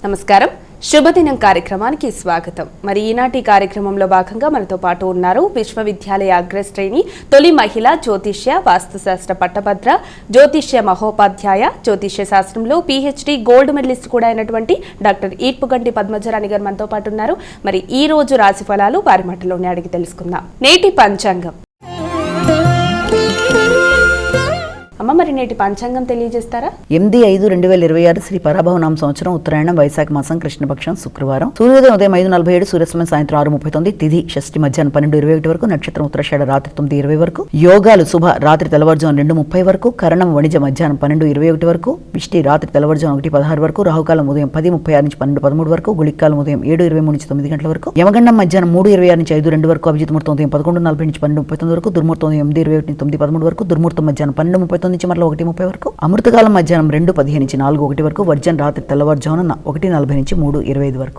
నమస్కారం. శుభదినం కార్యక్రమానికి స్వాగతం. మరి ఈనాటి కార్యక్రమంలో భాగంగా మనతో పాటు ఉన్నారు విశ్వవిద్యాలయ అగ్రశ్రేణి తొలి మహిళ జ్యోతిష్య వాస్తుశాస్త్ర పట్టభద్ర జ్యోతిష్య మహోపాధ్యాయ జ్యోతిష్య శాస్త్రంలో PhD గోల్డ్ మెడలిస్ట్ కూడా అయినటువంటి డాక్టర్ ఈర్పుగంటి పద్మజరాణి గారు మనతో పాటు ఉన్నారు. మరి ఈ రోజు రాశి ఫలాలు వారి మాటలోనే అడిగి తెలుసుకుందాం. నేటి పంచాంగం. అమ్మ, మరి నేటి పంచాంగం తెలియజేస్తారా? 8/5/2026 శ్రీ పరాభవనామ సంవత్సరం ఉత్తరాయణం వైశాఖ మాసం కృష్ణపక్షం శుక్రవారం. సూర్యోదయం ఉదయం 5:47, సూర్యాస్తమయం సాయంత్రం 6:39, తిథి షష్ఠి మధ్యాహ్నం 12:21 వరకు, నక్షత్రం ఉత్తరాషాఢ రాత్రి 9:20 వరకు, యోగాలు శుభ రాత్రి తెల్లవారుజాము 2:30 వరకు, కరణం వణిజ మధ్యాహ్నం 12:21 వరకు, విష్టి రాత్రి తెల్లవారుజాము 1:16 వరకు, రాహుకాలం ఉదయం 10:36 నుంచి 12:13 వరకు, గుళికాలం ఉదయం 7:23 నుంచి 9 గంటల వరకు, యమగండం మధ్యాహ్నం 3:26 నుంచి 5:02 వరకు, అభిజిత్ ముహూర్తం ఉదయం 11:40 నుంచి 12:39 వరకు, దుర్ముహూర్తం ఉదయం 8:21 నుంచి 9:13 వరకు, దుర్ముహూర్తం మధ్యాహ్నం 12:39 నుంచి మరలా 1:30 వరకు, అమృతకాలం మధ్యాహ్నం 2:15 నుంచి 4:01 వరకు, వర్జన్ రాత్రి తెల్లవారుజామున 1:40 నుంచి 3:25 వరకు.